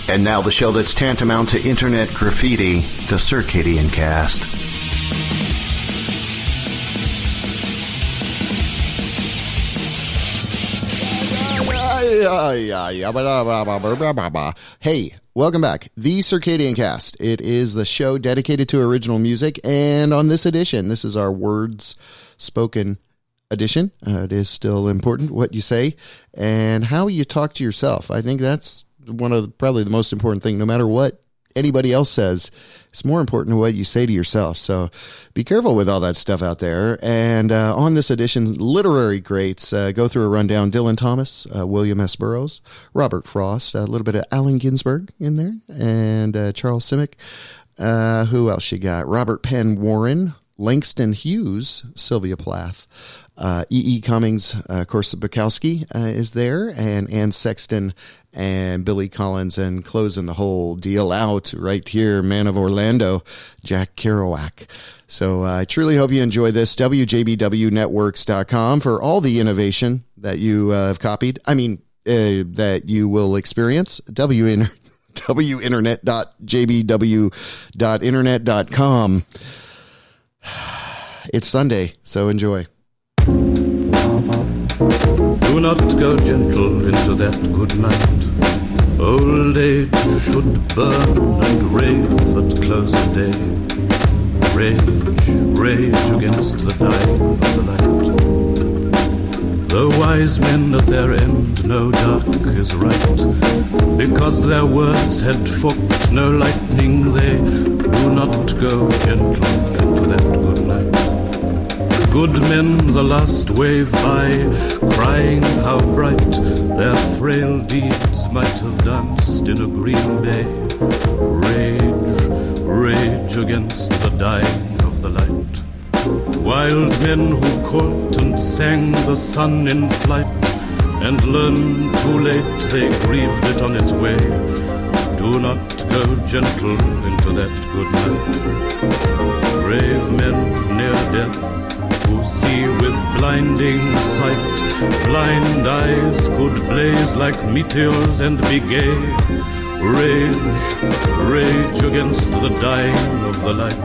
And now the show that's tantamount to internet graffiti, the Circadian Cast. Hey, welcome back. The Circadian Cast. It is the show dedicated to original music, and on this edition, this is our words spoken edition. It is still important what you say and how you talk to yourself. I think that's probably the most important thing. No matter what anybody else says, it's more important what you say to yourself. So be careful with all that stuff out there. And on this edition, literary greats, go through a rundown. Dylan Thomas, William S. Burroughs, Robert Frost, a little bit of Allen Ginsberg in there, and Charles Simic. Who else you got? Robert Penn Warren, Langston Hughes, Sylvia Plath, E.E. Cummings, of course, Bukowski is there, and Ann Sexton and Billy Collins, and closing the whole deal out right here, Man of Orlando, Jack Kerouac. So I truly hope you enjoy this. WJBWnetworks.com for all the innovation that you have copied. That you will experience. WInternet.jbw.internet.com. It's Sunday, so enjoy. Do not go gentle into that good night. Old age should burn and rave at close of day. Rage, rage against the dying of the light. The wise men at their end know dark is right, because their words had forked no lightning. They do not go gentle into that good night. Good men the last wave by, crying how bright their frail deeds might have danced in a green bay. Rage, rage against the dying of the light. Wild men who caught and sang the sun in flight, and learned too late they grieved it on its way. Do not go gentle into that good night. Brave men near death, who see with blinding sight, blind eyes could blaze like meteors and be gay. Rage, rage against the dying of the light.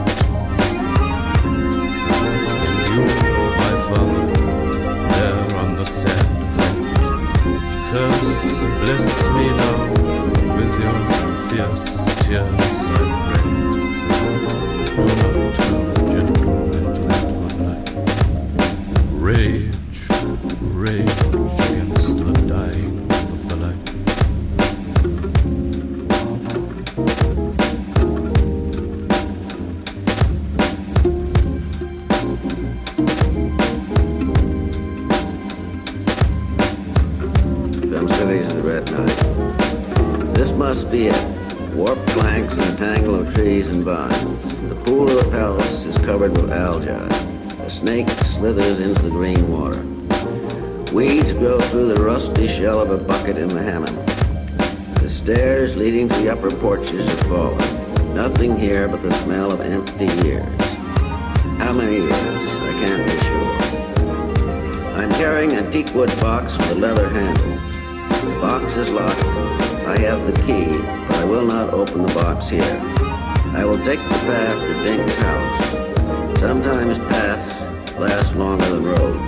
And you, my father, there on the sad height, curse, bless me now with your fierce tears, I pray. Do not go gentle into that good night. Rage, rage against the dying of the light. Some cities of the red night. This must be it. Warped planks and a tangle of trees and vines. The pool of the palace is covered with algae. A snake slithers into the green water. Weeds grow through the rusty shell of a bucket in the hammock. The stairs leading to the upper porches are fallen. Nothing here but the smell of empty years. How many years? I can't be sure. I'm carrying a teakwood box with a leather handle. The box is locked. I have the key, but I will not open the box here. I will take the path to Dink's house. Sometimes paths last longer than roads.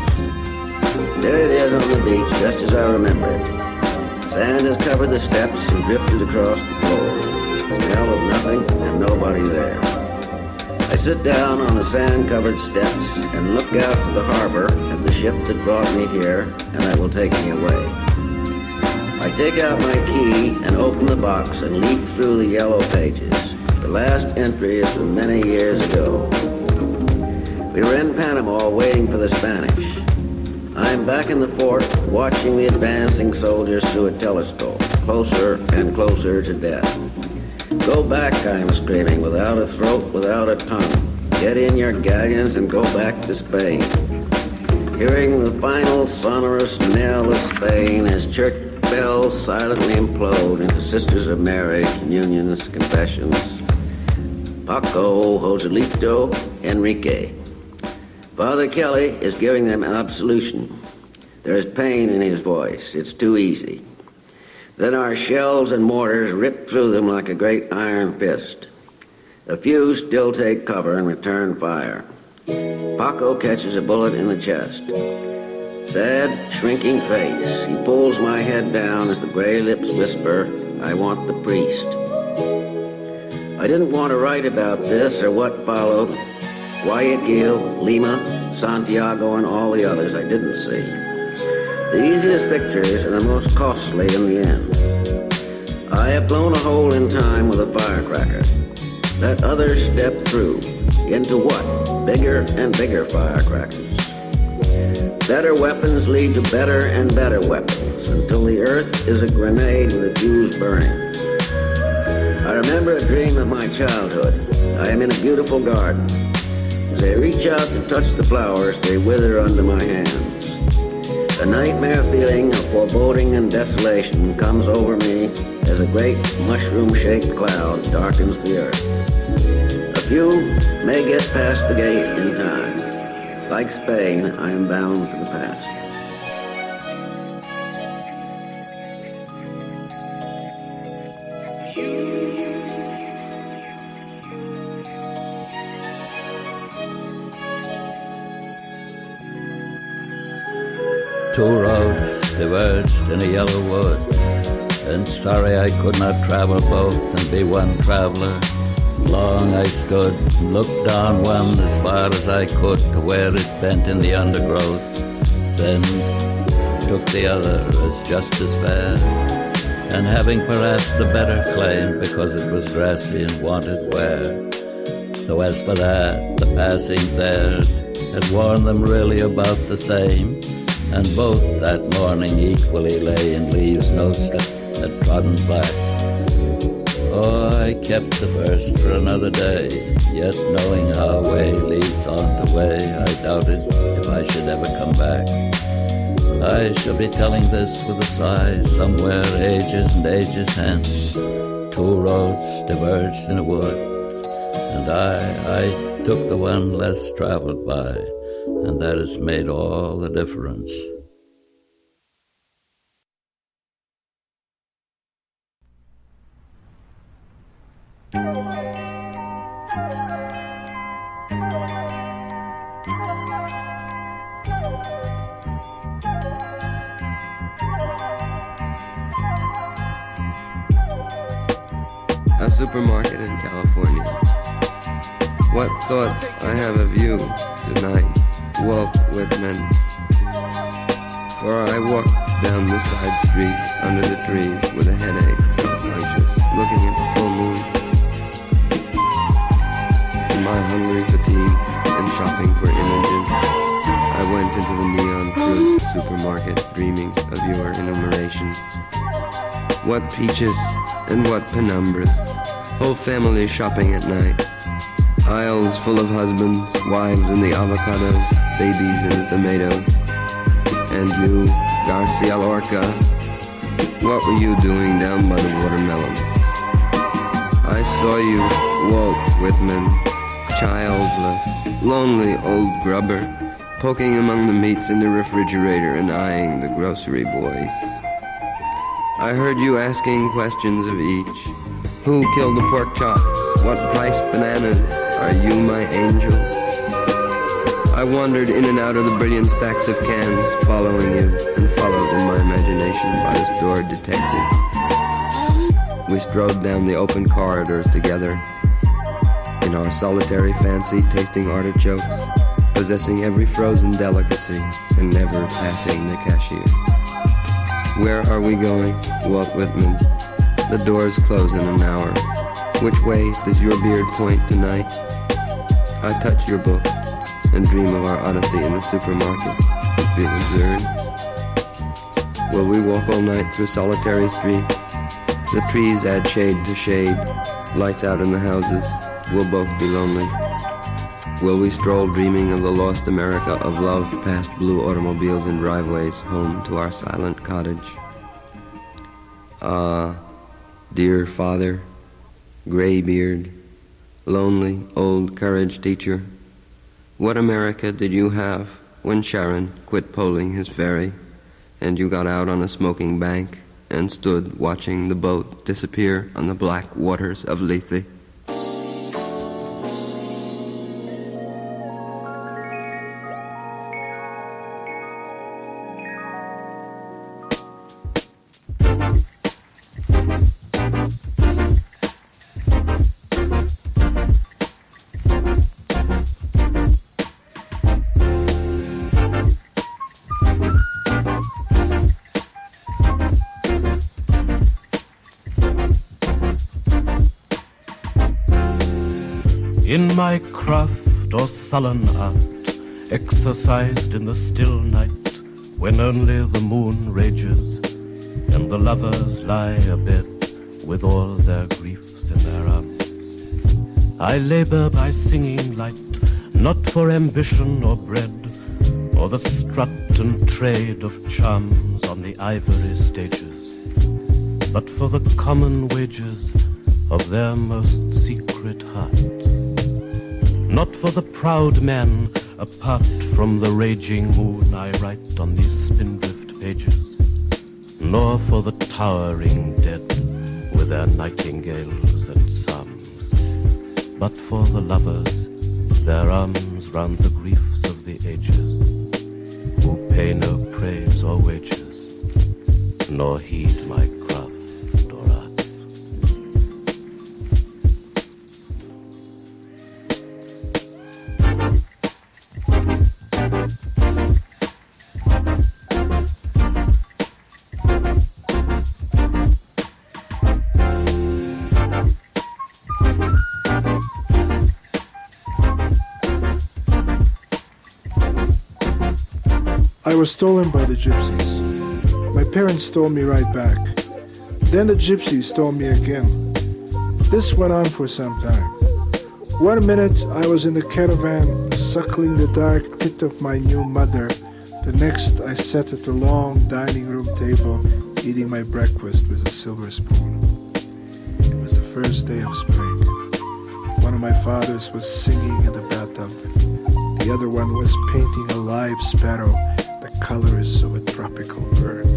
There it is on the beach, just as I remember it. Sand has covered the steps and drifted across the floor. Smell of nothing and nobody there. I sit down on the sand-covered steps and look out to the harbor at the ship that brought me here and that will take me away. I take out my key and open the box and leaf through the yellow pages. The last entry is from many years ago. We were in Panama waiting for the Spanish. I'm back in the fort watching the advancing soldiers through a telescope, closer and closer to death. Go back, I'm screaming, without a throat, without a tongue. Get in your galleons and go back to Spain. Hearing the final sonorous knell of Spain as church bells silently implode into Sisters of Mary, communions, confessions. Paco, Joselito, Enrique. Father Kelly is giving them an absolution. There's pain in his voice. It's too easy. Then our shells and mortars rip through them like a great iron fist. A few still take cover and return fire. Paco catches a bullet in the chest. Sad, shrinking face, he pulls my head down as the gray lips whisper, "I want the priest." I didn't want to write about this or what followed. Guayaquil, Lima, Santiago, and all the others I didn't see. The easiest victories are the most costly in the end. I have blown a hole in time with a firecracker. Let others step through. Into what? Bigger and bigger firecrackers. Better weapons lead to better and better weapons until the earth is a grenade with a fuse burning. I remember a dream of my childhood. I am in a beautiful garden. As I reach out to touch the flowers, they wither under my hands. A nightmare feeling of foreboding and desolation comes over me as a great mushroom-shaped cloud darkens the earth. A few may get past the gate in time. Like Spain, I am bound to the past. Two roads diverged in a yellow wood, and sorry I could not travel both and be one traveler. Long I stood and looked down one as far as I could to where it bent in the undergrowth, then took the other as just as fair, and having perhaps the better claim because it was grassy and wanted wear. Though as for that, the passing there had worn them really about the same, and both that morning equally lay in leaves no step had trodden black. Oh, I kept the first for another day, yet knowing how way leads on to way, I doubted if I should ever come back. I shall be telling this with a sigh somewhere ages and ages hence. Two roads diverged in a wood, and I took the one less traveled by, and that has made all the difference. A supermarket in California. What thoughts I have of you tonight, Walt Whitman. For I walk down the side streets under the trees with a headache, self-conscious, looking at the full moon. In my hungry fatigue and shopping for images, I went into the neon fruit supermarket dreaming of your enumerations. What peaches and what penumbras, whole families shopping at night. Aisles full of husbands, wives in the avocados, babies in the tomatoes. And you, Garcia Lorca, what were you doing down by the watermelons? I saw you, Walt Whitman, childless, lonely old grubber, poking among the meats in the refrigerator and eyeing the grocery boys. I heard you asking questions of each. Who killed the pork chops? What price bananas? Are you my angel? I wandered in and out of the brilliant stacks of cans, following you, and followed in my imagination by the store detective. We strode down the open corridors together, in our solitary fancy, tasting artichokes, possessing every frozen delicacy, and never passing the cashier. Where are we going, Walt Whitman? The doors close in an hour. Which way does your beard point tonight? I touch your book and dream of our odyssey in the supermarket. Feel absurd. Will we walk all night through solitary streets? The trees add shade to shade, lights out in the houses. We'll both be lonely. Will we stroll dreaming of the lost America of love past blue automobiles and driveways home to our silent cottage? Ah, dear father, gray-beard, lonely old courage teacher, what America did you have when Sharon quit poling his ferry and you got out on a smoking bank and stood watching the boat disappear on the black waters of Lethe. In my craft or sullen art, exercised in the still night, when only the moon rages, and the lovers lie abed with all their griefs in their arms. I labor by singing light, not for ambition or bread, or the strut and trade of charms on the ivory stages, but for the common wages of their most secret heart. Not for the proud man, apart from the raging moon I write on these spindrift pages, nor for the towering dead with their nightingales and psalms, but for the lovers, their arms round the griefs of the ages, who pay no praise or wages, nor heed my craft or art. I was stolen by the gypsies. My parents stole me right back. Then the gypsies stole me again. This went on for some time. 1 minute I was in the caravan suckling the dark tit of my new mother. The next I sat at the long dining room table eating my breakfast with a silver spoon. It was the first day of spring. One of my fathers was singing in the bathtub. The other one was painting a live sparrow, the colors of a tropical bird.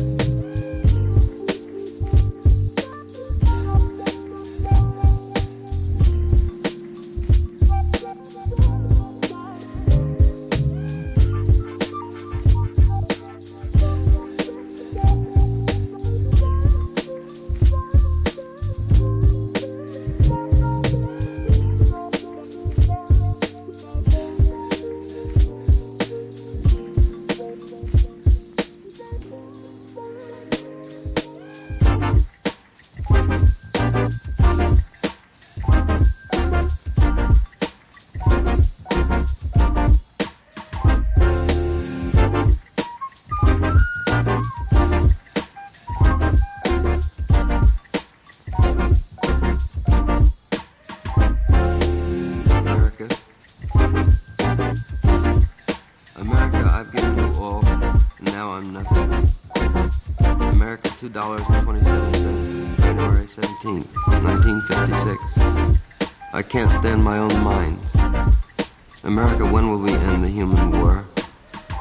$2.27, January 17th, 1956. I can't stand my own mind. America, when will we end the human war?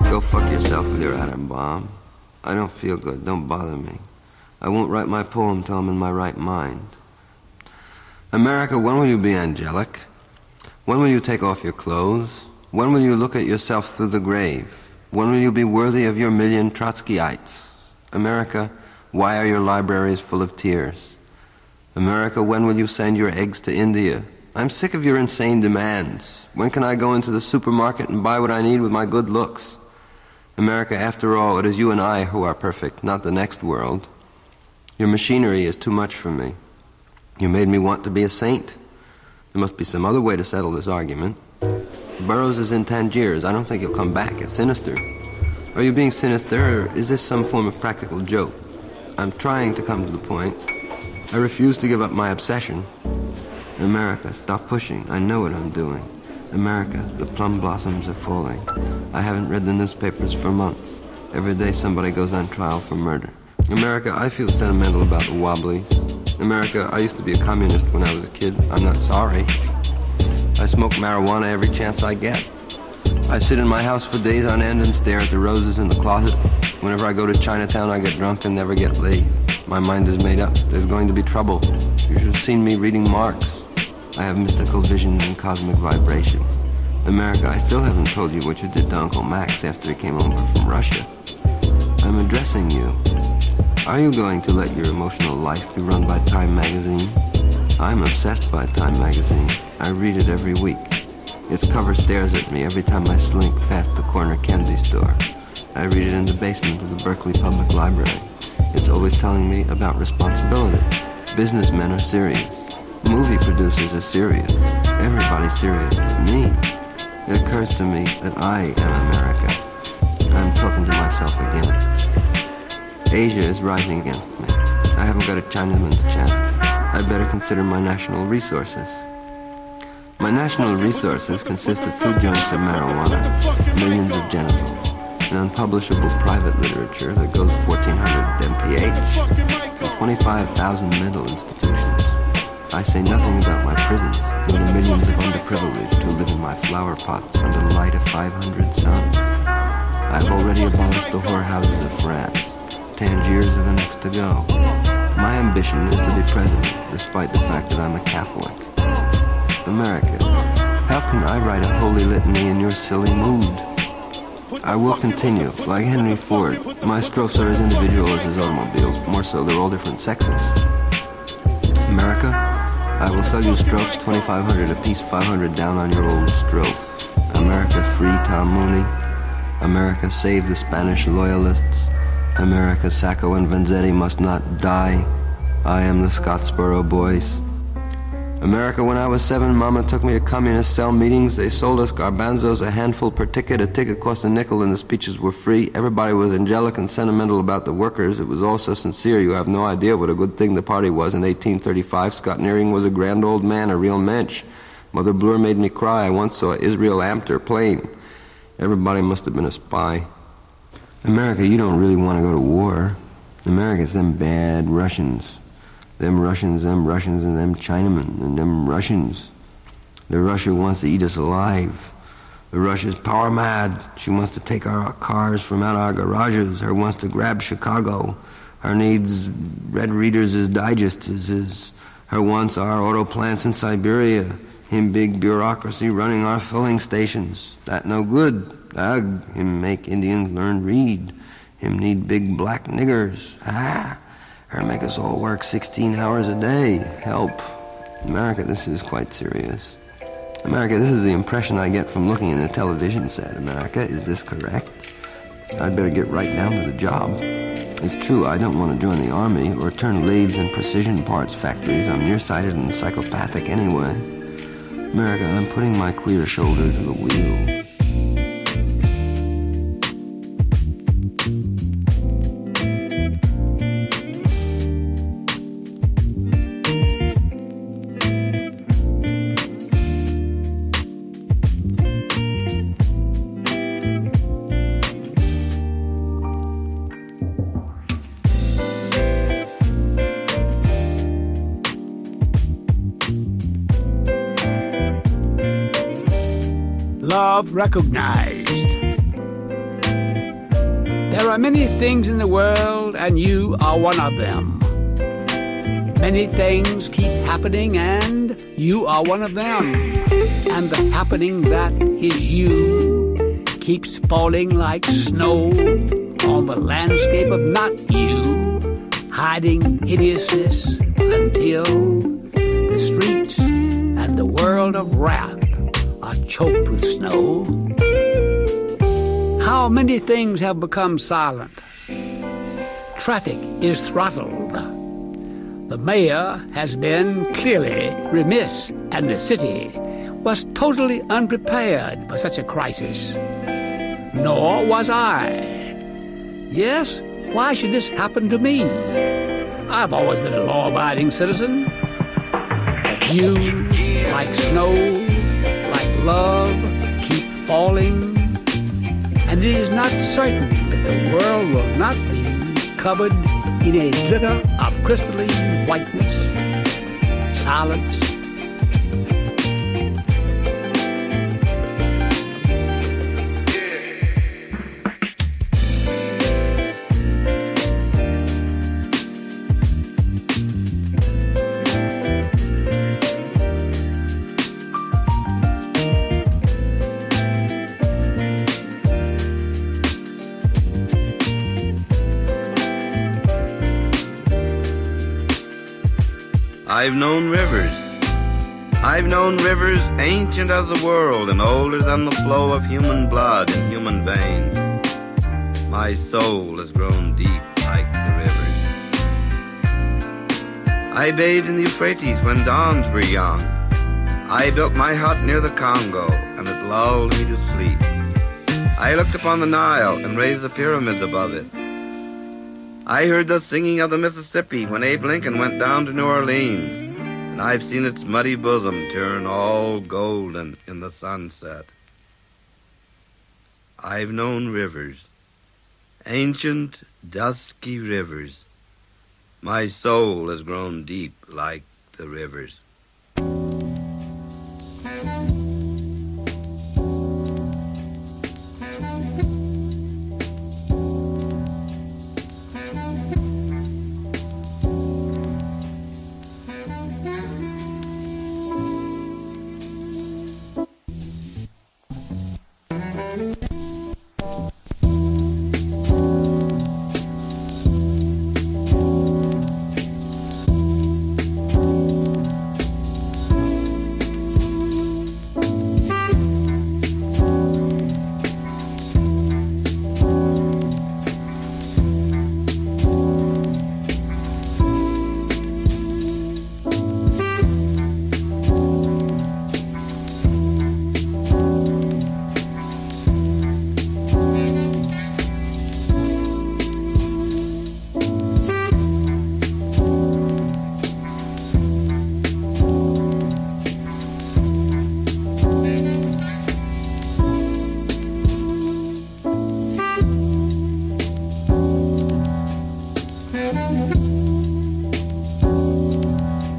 Go fuck yourself with your atom bomb. I don't feel good, don't bother me. I won't write my poem till I'm in my right mind. America, when will you be angelic? When will you take off your clothes? When will you look at yourself through the grave? When will you be worthy of your million Trotskyites? America, why are your libraries full of tears? America, when will you send your eggs to India? I'm sick of your insane demands. When can I go into the supermarket and buy what I need with my good looks? America, after all, it is you and I who are perfect, not the next world. Your machinery is too much for me. You made me want to be a saint. There must be some other way to settle this argument. Burroughs is in Tangiers. I don't think he'll come back. It's sinister. Are you being sinister, or is this some form of practical joke? I'm trying to come to the point. I refuse to give up my obsession. America, stop pushing. I know what I'm doing. America, the plum blossoms are falling. I haven't read the newspapers for months. Every day somebody goes on trial for murder. America, I feel sentimental about the Wobblies. America, I used to be a communist when I was a kid. I'm not sorry. I smoke marijuana every chance I get. I sit in my house for days on end and stare at the roses in the closet. Whenever I go to Chinatown, I get drunk and never get laid. My mind is made up. There's going to be trouble. You should have seen me reading Marx. I have mystical visions and cosmic vibrations. America, I still haven't told you what you did to Uncle Max after he came over from Russia. I'm addressing you. Are you going to let your emotional life be run by Time magazine? I'm obsessed by Time magazine. I read it every week. Its cover stares at me every time I slink past the corner candy store. I read it in the basement of the Berkeley Public Library. It's always telling me about responsibility. Businessmen are serious. Movie producers are serious. Everybody's serious but me. It occurs to me that I am America. I'm talking to myself again. Asia is rising against me. I haven't got a Chinaman's chance. I better consider my national resources. My national resources consist of 2 joints of marijuana, millions of genitals, an unpublishable private literature that goes 1,400 MPH, and 25,000 mental institutions. I say nothing about my prisons, nor the millions of underprivileged who live in my flower pots under the light of 500 suns. I've already abolished the whorehouses of France. Tangiers are the next to go. My ambition is to be president, despite the fact that I'm a Catholic. America, how can I write a holy litany in your silly mood? I will continue, like Henry Ford. My strophes are as individual as his automobiles. More so, they're all different sexes. America, I will sell you strophes, 2,500 apiece, 500 down on your old strophe. America, free Tom Mooney. America, save the Spanish loyalists. America, Sacco and Vanzetti must not die. I am the Scottsboro Boys. America, when I was 7, Mama took me to communist cell meetings. They sold us garbanzos a handful per ticket. A ticket cost a nickel and the speeches were free. Everybody was angelic and sentimental about the workers. It was all so sincere you have no idea what a good thing the party was. In 1835, Scott Nearing was a grand old man, a real mensch. Mother Bloor made me cry. I once saw Israel Amter plane. Everybody must have been a spy. America, you don't really want to go to war. America's them bad Russians. Them Russians, and them Chinamen, and them Russians. The Russia wants to eat us alive. The Russia's power mad. She wants to take our cars from out our garages. Her wants to grab Chicago. Her needs Red Readers as digests. Her wants our auto plants in Siberia. Him big bureaucracy running our filling stations. That no good. Ugh, him make Indians learn read. Him need big black niggers. Her make us all work 16 hours a day. Help. America, this is quite serious. America, this is the impression I get from looking in a television set. America, is this correct? I'd better get right down to the job. It's true, I don't want to join the army or turn lathes and precision parts factories. I'm nearsighted and psychopathic anyway. America, I'm putting my queer shoulder to the wheel. Love recognized. There are many things in the world, and you are one of them. Many things keep happening, and you are one of them. And the happening that is you keeps falling like snow on the landscape of not you, hiding hideousness until the streets and the world of wrath are choked with snow. How many things have become silent? Traffic is throttled. The mayor has been clearly remiss, and the city was totally unprepared for such a crisis. Nor was I. Yes, why should this happen to me? I've always been a law-abiding citizen. But you, like snow, like love, keep falling. And it is not certain that the world will not be covered in a glitter of crystalline whiteness, silence. I've known rivers. I've known rivers ancient as the world and older than the flow of human blood in human veins. My soul has grown deep like the rivers. I bathed in the Euphrates when dawns were young. I built my hut near the Congo, and it lulled me to sleep. I looked upon the Nile and raised the pyramids above it. I heard the singing of the Mississippi when Abe Lincoln went down to New Orleans, and I've seen its muddy bosom turn all golden in the sunset. I've known rivers, ancient, dusky rivers. My soul has grown deep like the rivers.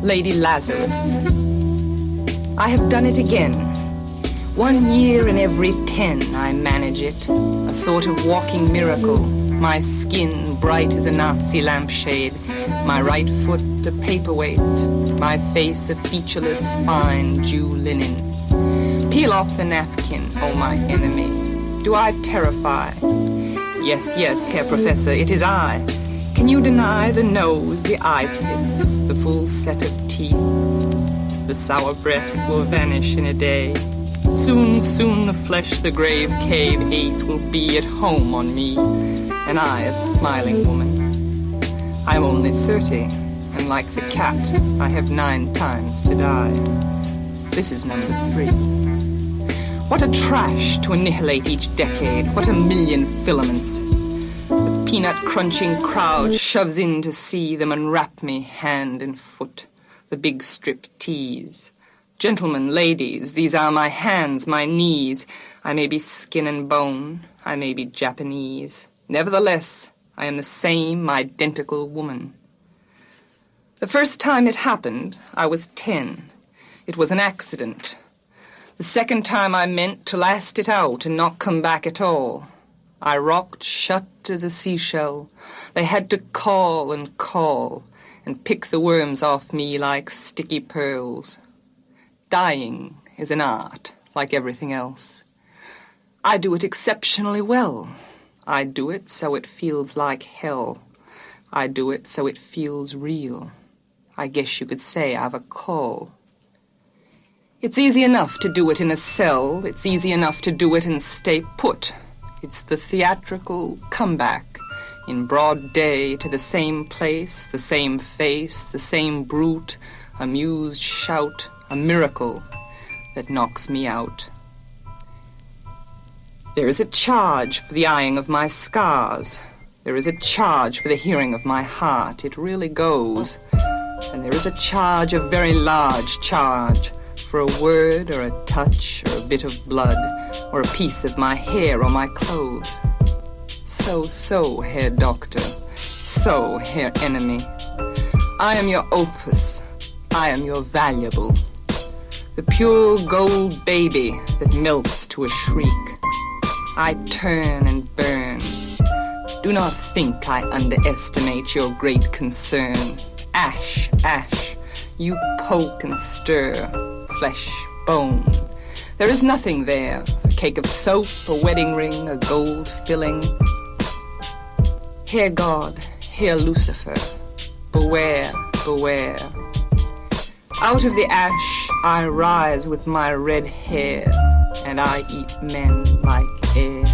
Lady Lazarus. I have done it again. 1 year in every 10 I manage it. A sort of walking miracle. My skin bright as a Nazi lampshade. My right foot a paperweight. My face a featureless fine Jew linen. Peel off the napkin, oh my enemy. Do I terrify? Yes, yes, Herr Professor, it is I. Can you deny the nose, the eye pits, the full set of teeth? The sour breath will vanish in a day. Soon, soon the flesh the grave cave ate will be at home on me, and I a smiling woman. I'm only 30, and like the cat, I have 9 times to die. This is number 3. What a trash to annihilate each decade, what a million filaments. The peanut-crunching crowd shoves in to see them unwrap me hand and foot, the big strip tease. Gentlemen, ladies, these are my hands, my knees. I may be skin and bone, I may be Japanese. Nevertheless, I am the same identical woman. The first time it happened, I was 10. It was an accident. The second time I meant to last it out and not come back at all. I rocked shut as a seashell. They had to call and pick the worms off me like sticky pearls. Dying is an art, like everything else. I do it exceptionally well. I do it so it feels like hell. I do it so it feels real. I guess you could say I've a call. It's easy enough to do it in a cell. It's easy enough to do it and stay put. It's the theatrical comeback in broad day to the same place, the same face, the same brute, amused shout, a miracle that knocks me out. There is a charge for the eyeing of my scars. There is a charge for the hearing of my heart. It really goes. And there is a charge, a very large charge, for a word or a touch or a bit of blood or a piece of my hair or my clothes. So, Herr Doctor. So, Herr Enemy. I am your opus. I am your valuable. The pure gold baby that melts to a shriek. I turn and burn. Do not think I underestimate your great concern. Ash, ash, you poke and stir. Flesh, bone. There is nothing there. A cake of soap, a wedding ring, a gold filling. Hear God, hear Lucifer. Beware, beware. Out of the ash I rise with my red hair, and I eat men like air.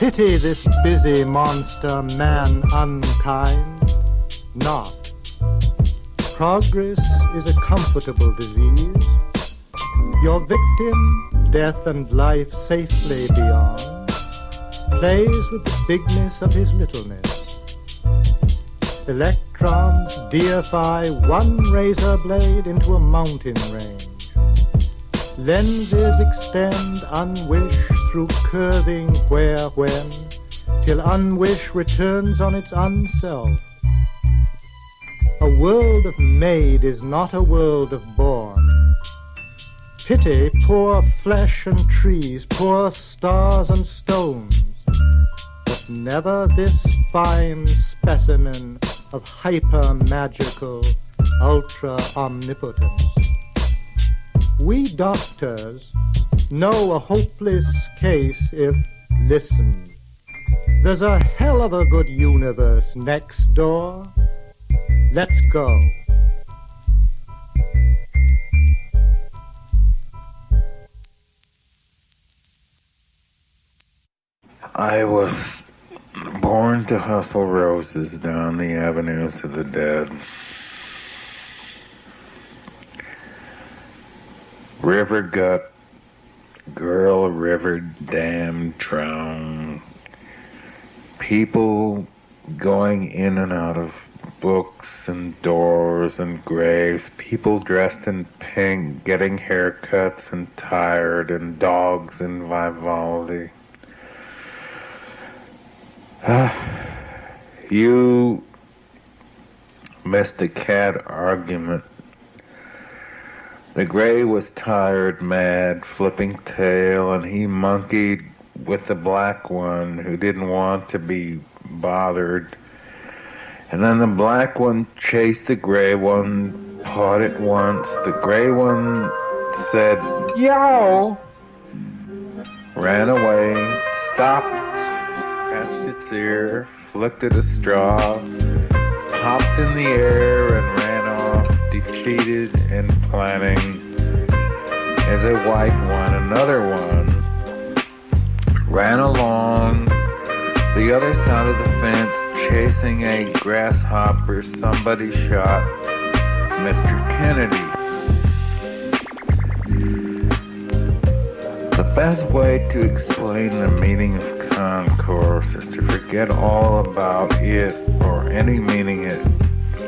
Pity this busy monster, man unkind, not. Progress is a comfortable disease. Your victim, death and life safely beyond, plays with the bigness of his littleness. Electrons deify one razor blade into a mountain range. Lenses extend unwish through curving where, when, till unwish returns on its unself. A world of made is not a world of born. Pity poor flesh and trees, poor stars and stones, but never this fine specimen of hyper-magical, ultra-omnipotence. We doctors know a hopeless case if, listen, there's a hell of a good universe next door. Let's go. I was born to hustle roses down the avenues of the dead. River gut, girl, river, dam, drown. People going in and out of books and doors and graves. People dressed in pink, getting haircuts and tired, and dogs in Vivaldi. You missed the cat argument. The gray was tired, mad, flipping tail, and he monkeyed with the black one who didn't want to be bothered. And then the black one chased the gray one, pawed it once. The gray one said, "Yow!" ran away, stopped, scratched its ear, flicked at a straw, hopped in the air and ran off, defeated and planning. As a white one, another one ran along the other side of the fence, chasing a grasshopper. Somebody shot Mr. Kennedy. The best way to explain the meaning of concourse is to forget all about it or any meaning at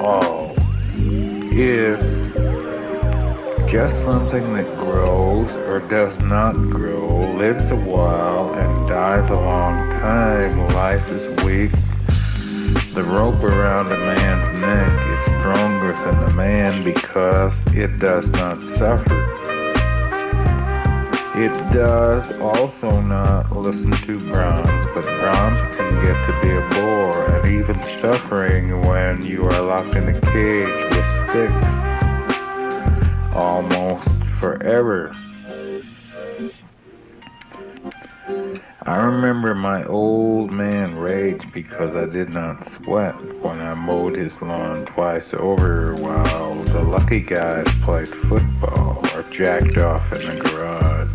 all. Is just something that grows or does not grow, lives a while and dies a long time. Life is weak. The rope around a man's neck is stronger than the man because it does not suffer. It does also not listen to Brahms, but Brahms can get to be a bore and even suffering when you are locked in a cage with sticks almost forever. I remember my old man raged because I did not sweat when I mowed his lawn twice over while the lucky guys played football or jacked off in the garage.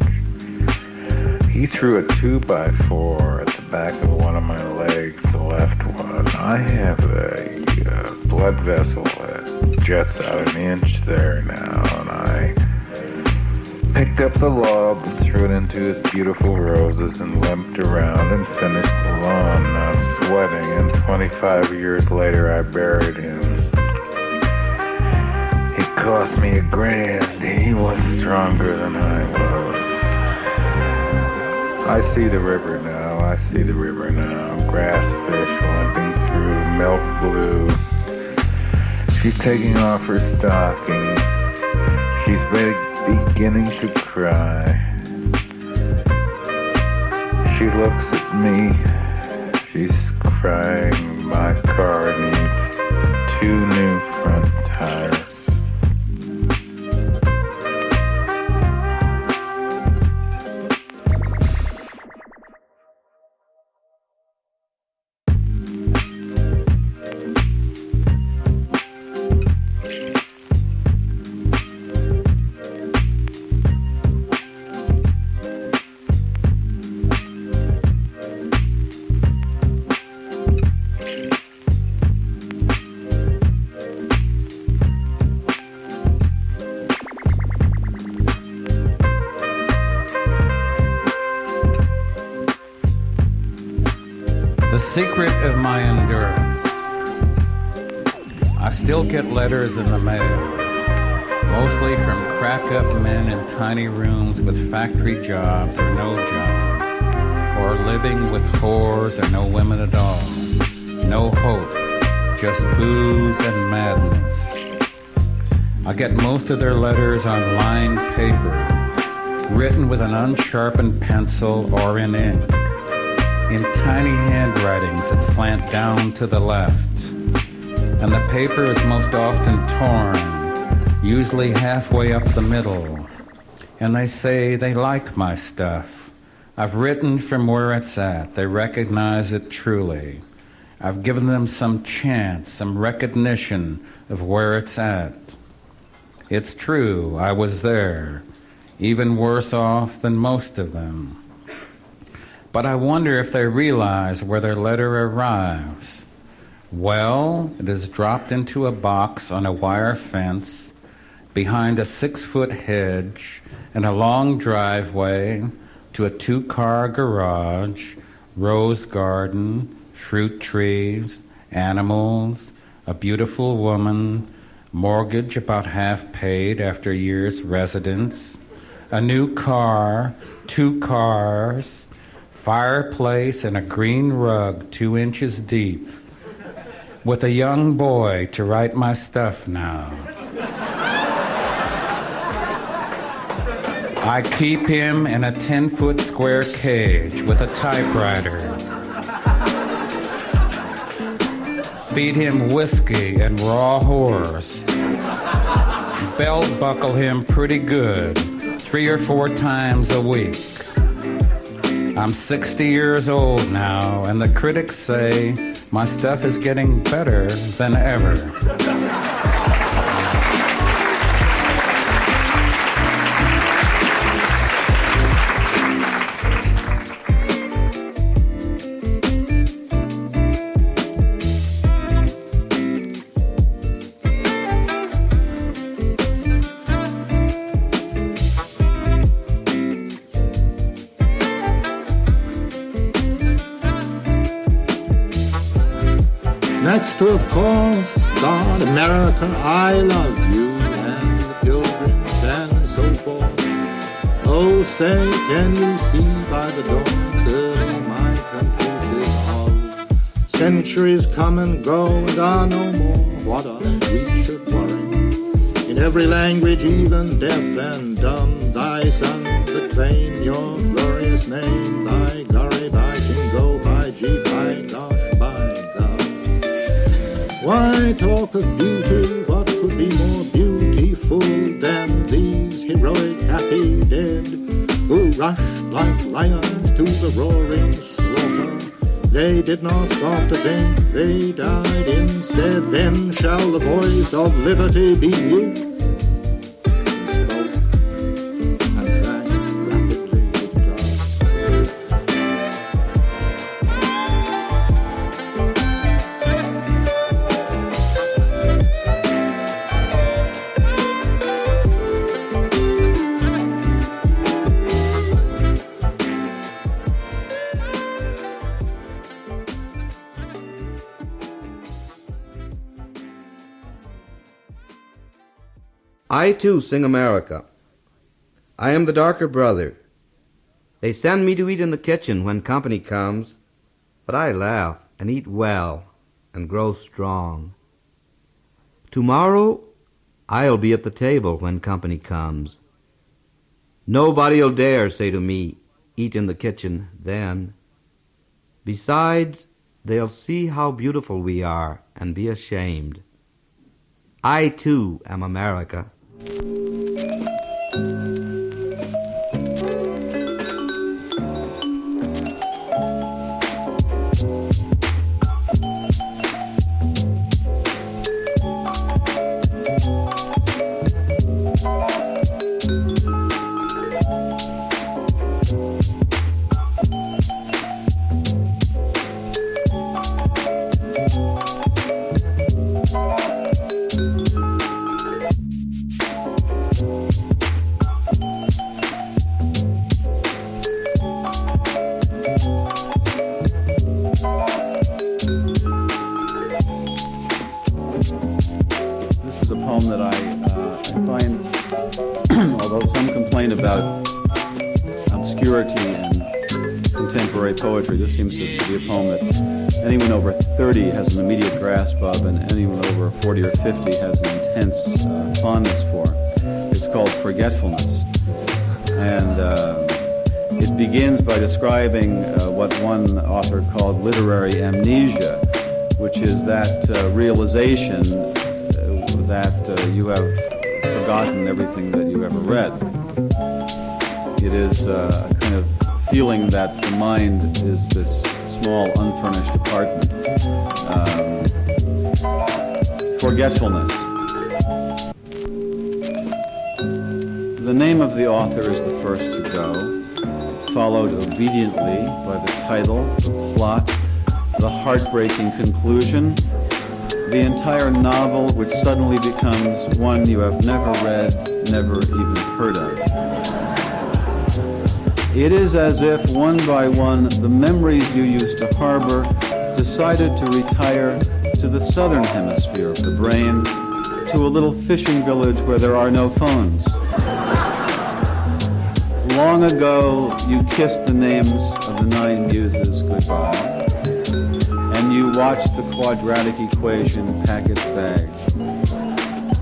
He threw a 2x4 at the back of one of my legs, the left one. I have a blood vessel that juts out an inch there now, and I picked up the log and threw it into his beautiful roses and limped around and finished the lawn, not sweating, and 25 years later I buried him. It cost me $1,000. He was stronger than I was. I see the river now, grass fish limping through, milk blue, She's taking off her stockings. She's beginning to cry. She looks at me. She's crying. My car needs 2 new front tires. The secret of my endurance. I still get letters in the mail, mostly from crack-up men in tiny rooms with factory jobs or no jobs, or living with whores or no women at all. No hope, just booze and madness. I get most of their letters on lined paper, written with an unsharpened pencil or in ink, in tiny handwritings that slant down to the left. And the paper is most often torn, usually halfway up the middle. And they say they like my stuff. I've written from where it's at. They recognize it truly. I've given them some chance, some recognition of where it's at. It's true, I was there, even worse off than most of them. But I wonder if they realize where their letter arrives. Well, it is dropped into a box on a wire fence, behind a 6-foot hedge, and a long driveway to a 2-car garage, rose garden, fruit trees, animals, a beautiful woman, mortgage about half paid after a year's residence, a new car, 2 cars, fireplace and a green rug 2 inches deep, with a young boy to write my stuff now. I keep him in a 10-foot square cage with a typewriter. Feed him whiskey and raw horse. Belt buckle him pretty good 3 or 4 times a week. I'm 60 years old now, and the critics say my stuff is getting better than ever. Next to, of course, God, America, I love you, and the pilgrims and so forth. Oh, say, can you see by the dawn's early my country's resolve? Centuries come and go and are no more. What of it we should worry? In every language, even deaf and dumb, thy sons acclaim your glorious name. By Gurry, by Jingo, by G, by gosh, by God. Why talk of beauty? What could be more beautiful than these heroic happy dead who rushed like lions to the roaring slaughter? They did not stop to think, they died instead. Then shall the voice of liberty be mute. He spoke and drank rapidly with glass. I too sing America. I am the darker brother. They send me to eat in the kitchen when company comes, but I laugh and eat well and grow strong. Tomorrow, I'll be at the table when company comes. Nobody'll dare say to me, eat in the kitchen then. Besides, they'll see how beautiful we are and be ashamed. I, too, am America. Poetry. This seems to be a poem that anyone over 30 has an immediate grasp of, and anyone over 40 or 50 has an intense fondness for. It's called Forgetfulness. And it begins by describing what one author called literary amnesia, which is that realization that you have forgotten everything that you ever read. It is a kind of feeling that the mind is this small, unfurnished apartment. Forgetfulness. The name of the author is the first to go, followed obediently by the title, the plot, the heartbreaking conclusion, the entire novel, which suddenly becomes one you have never read, never even heard of. It is as if, one by one, the memories you used to harbor decided to retire to the southern hemisphere of the brain, to a little fishing village where there are no phones. Long ago, you kissed the names of the 9 muses goodbye, and you watched the quadratic equation pack its bags.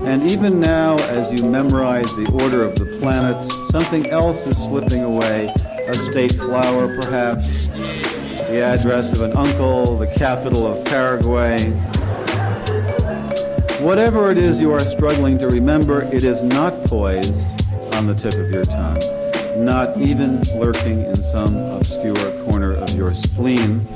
And even now, as you memorize the order of the planets, something else is slipping away, a state flower perhaps, the address of an uncle, the capital of Paraguay. Whatever it is you are struggling to remember, it is not poised on the tip of your tongue, not even lurking in some obscure corner of your spleen.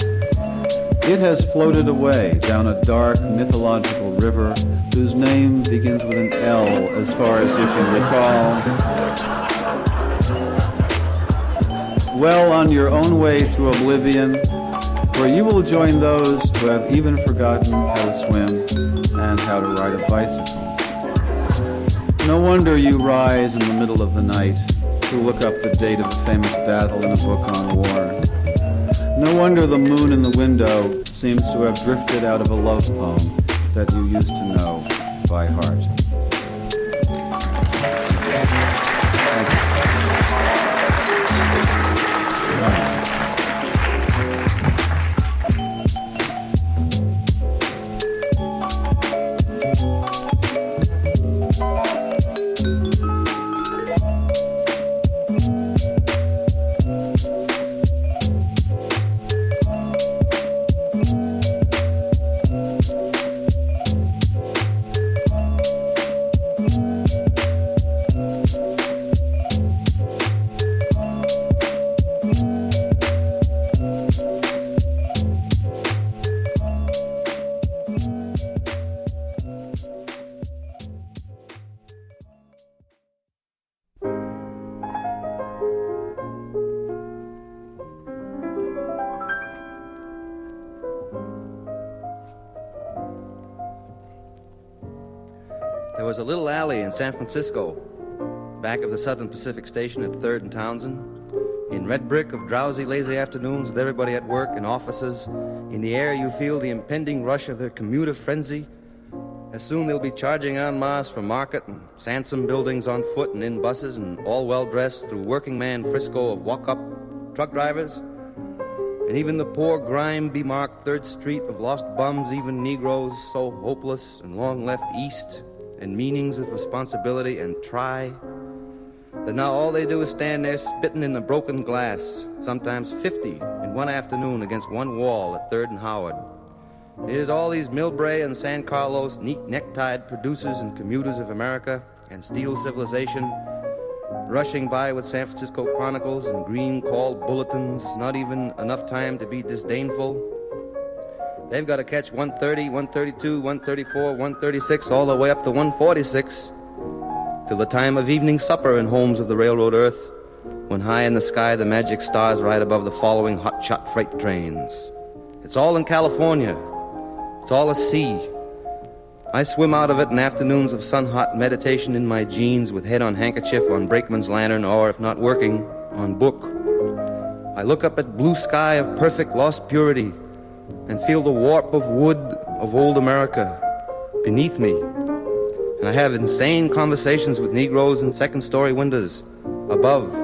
It has floated away down a dark mythological river whose name begins with an L as far as you can recall. Well on your own way to oblivion, where you will join those who have even forgotten how to swim and how to ride a bicycle. No wonder you rise in the middle of the night to look up the date of a famous battle in a book on war. No wonder the moon in the window seems to have drifted out of a love poem that you used to know by heart. There was a little alley in San Francisco, back of the Southern Pacific Station at 3rd and Townsend, in red brick of drowsy, lazy afternoons with everybody at work in offices. In the air you feel the impending rush of their commuter frenzy. As soon they'll be charging en masse for market and Sansom buildings on foot and in buses and all well-dressed through working man Frisco of walk-up truck drivers. And even the poor grime-bemarked 3rd Street of lost bums, even Negroes so hopeless and long left east, and meanings of responsibility and try, that now all they do is stand there spitting in the broken glass, sometimes 50 in one afternoon against one wall at 3rd and Howard. It is all these Millbrae and San Carlos neat necktied producers and commuters of America and steel civilization rushing by with San Francisco Chronicles and green call bulletins, not even enough time to be disdainful. They've got to catch 130, 132, 134, 136, all the way up to 146, till the time of evening supper in homes of the railroad earth, when high in the sky the magic stars ride above the following hotshot freight trains. It's all in California. It's all a sea. I swim out of it in afternoons of sun-hot meditation in my jeans with head on handkerchief on brakeman's lantern, or, if not working, on book. I look up at blue sky of perfect lost purity and feel the warp of wood of old America beneath me. And I have insane conversations with Negroes in second-story windows above,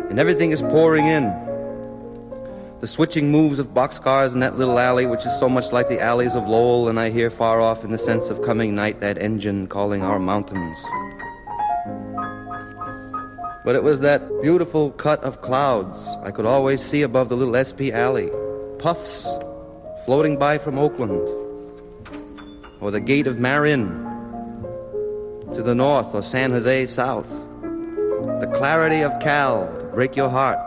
and everything is pouring in. The switching moves of boxcars in that little alley, which is so much like the alleys of Lowell, and I hear far off in the sense of coming night that engine calling our mountains. But it was that beautiful cut of clouds I could always see above the little SP alley, puffs floating by from Oakland, or the gate of Marin to the north, or San Jose south. The clarity of Cal to break your heart.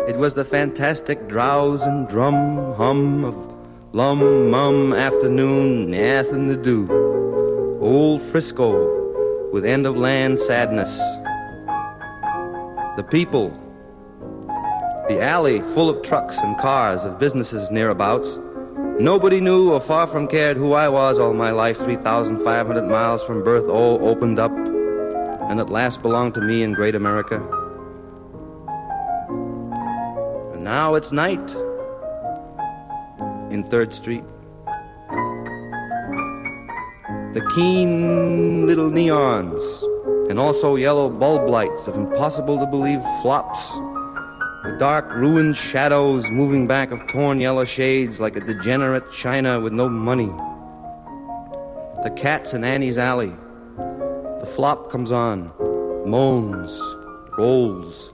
It was the fantastic drowse and drum hum of lum-mum afternoon, nothing to do. Old Frisco with end-of-land sadness. The people, the alley full of trucks and cars of businesses nearabouts. Nobody knew or far from cared who I was all my life. 3,500 miles from birth, all opened up, and at last belonged to me in great America. Now it's night in 3rd Street. The keen little neons and also yellow bulb lights of impossible-to-believe flops. The dark, ruined shadows moving back of torn yellow shades like a degenerate China with no money. The cats in Annie's alley. The flop comes on, moans, rolls.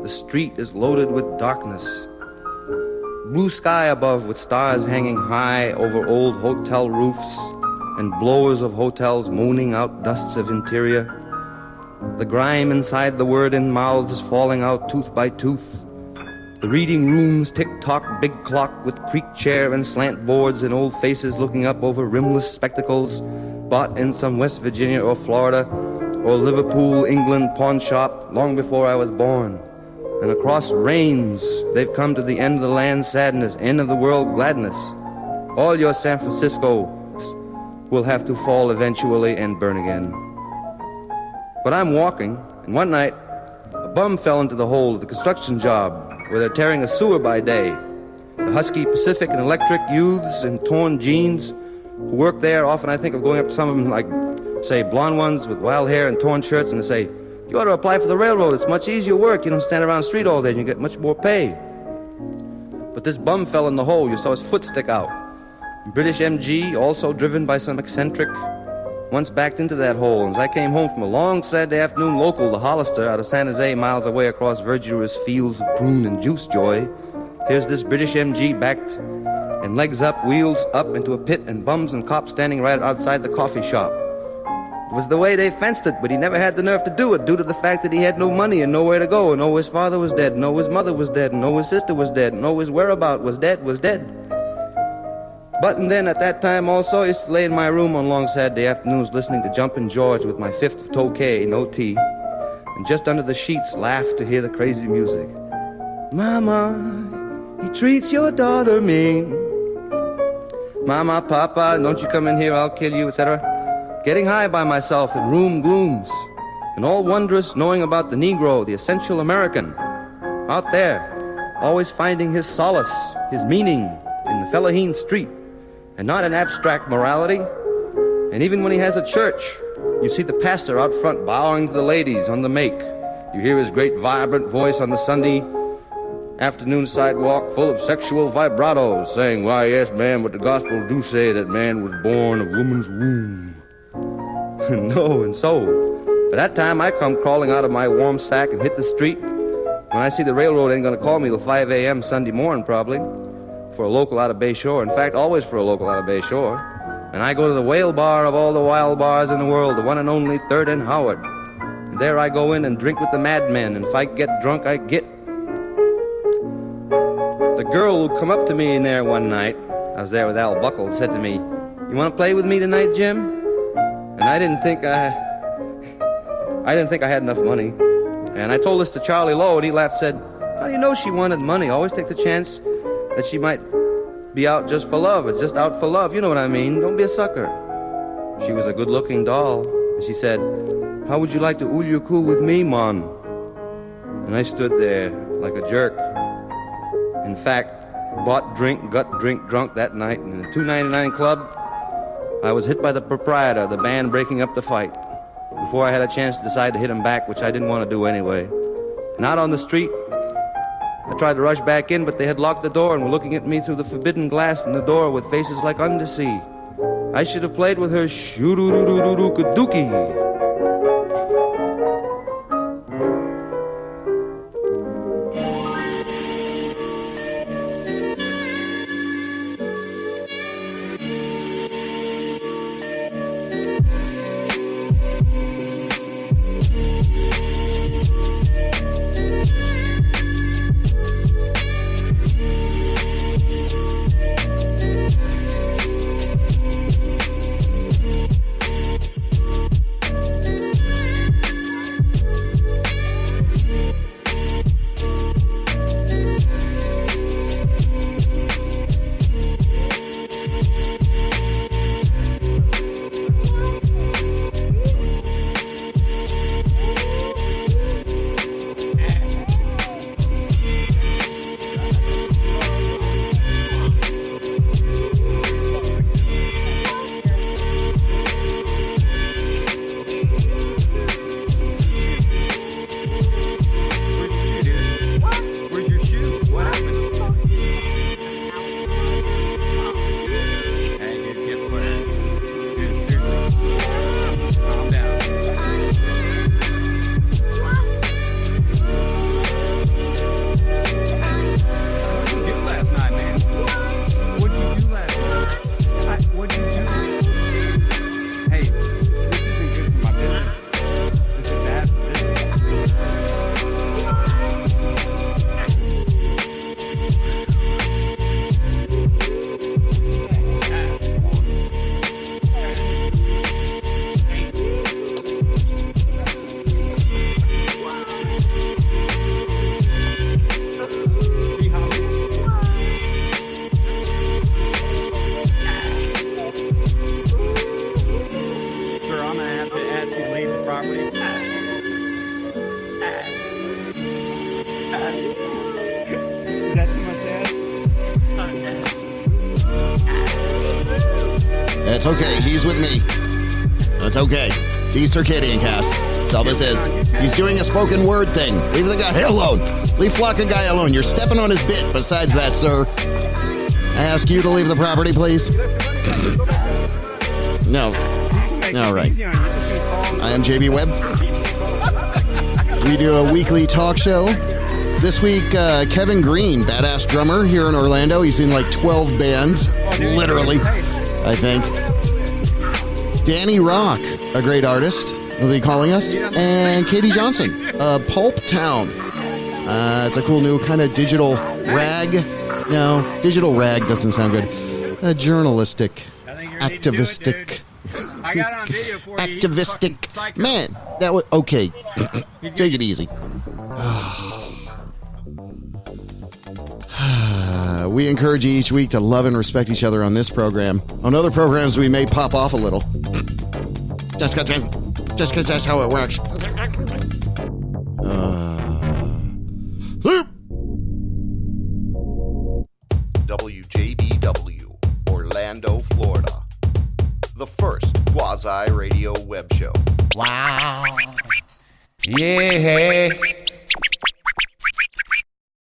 The street is loaded with darkness. Blue sky above with stars hanging high over old hotel roofs and blowers of hotels moaning out dusts of interior. The grime inside the word-in mouths is falling out tooth by tooth. The reading rooms tick-tock, big clock with creak chair and slant boards and old faces looking up over rimless spectacles bought in some West Virginia or Florida or Liverpool, England pawn shop long before I was born. And across rains, they've come to the end of the land sadness, end of the world gladness. All your San Francisco will have to fall eventually and burn again. But I'm walking, and one night, a bum fell into the hole of the construction job where they're tearing a sewer by day. The husky Pacific and Electric youths in torn jeans who work there, often I think of going up to some of them like, say, blonde ones with wild hair and torn shirts, and they say, "You ought to apply for the railroad. It's much easier work. You don't stand around the street all day and you get much more pay." But this bum fell in the hole. You saw his foot stick out. British MG, also driven by some eccentric, once backed into that hole. And as I came home from a long Saturday afternoon local to Hollister out of San Jose, miles away across verdurous fields of prune and juice joy, here's this British MG backed and legs up, wheels up into a pit, and bums and cops standing right outside the coffee shop. It was the way they fenced it, but he never had the nerve to do it due to the fact that he had no money and nowhere to go, and oh, his father was dead, and oh, his mother was dead, and oh, his sister was dead, and oh, his whereabout was dead. But and then at that time also, I used to lay in my room on long Saturday afternoons listening to Jumpin' George with my fifth of Tokay, no tea, and just under the sheets laugh to hear the crazy music. Mama, he treats your daughter mean. Mama, Papa, don't you come in here, I'll kill you, etc. Getting high by myself in room glooms, and all wondrous knowing about the Negro, the essential American, out there, always finding his solace, his meaning in the Fellaheen street, and not in abstract morality. And even when he has a church, you see the pastor out front bowing to the ladies on the make. You hear his great vibrant voice on the Sunday afternoon sidewalk full of sexual vibratos, saying, why, yes, man, but the gospel do say that man was born of woman's womb. No, and so, by that time, I come crawling out of my warm sack and hit the street. When I see the railroad ain't gonna call me till 5 a.m. Sunday morning, probably, for a local out of Bay Shore. In fact, always for a local out of Bay Shore. And I go to the whale bar of all the wild bars in the world, the one and only 3rd and Howard. And there I go in and drink with the madmen, and if I get drunk, I get. The girl who come up to me in there one night, I was there with Al Buckle, said to me, you want to play with me tonight, Jim? And I didn't think I had enough money. And I told this to Charlie Lowe, and he laughed, said, how do you know she wanted money? Always take the chance that she might be out just for love, or just out for love. You know what I mean? Don't be a sucker. She was a good-looking doll. And she said, how would you like to ulyuku with me, Mon? And I stood there like a jerk. In fact, bought drink, got drink drunk that night. And in the 299 club, I was hit by the proprietor, the band breaking up the fight, before I had a chance to decide to hit him back, which I didn't want to do anyway. And out on the street, I tried to rush back in, but they had locked the door and were looking at me through the forbidden glass in the door with faces like undersea. I should have played with her shoo-doo-doo-doo-doo-doo-doo-doo. It's okay. He's with me. It's okay. The Circadian Cast. That's all this is. He's doing a spoken word thing. Leave the guy alone. Leave Flocka guy alone. You're stepping on his bit. Besides that, sir, I ask you to leave the property, please. No. All right. I am JB Webb. We do a weekly talk show. This week, Kevin Green, badass drummer here in Orlando. He's in like 12 bands, literally, I think. Danny Rock, a great artist, will be calling us. And Katie Johnson, Pulp Town. It's a cool new kind of digital rag. No, digital rag doesn't sound good. Journalistic, activistic. I got it on video for you. Activistic. Man, that was okay. Take it easy. We encourage you each week to love and respect each other on this program. On other programs, we may pop off a little. Just because that's how it works. WJBW, Orlando, Florida. The first quasi-radio web show. Wow. Yeah.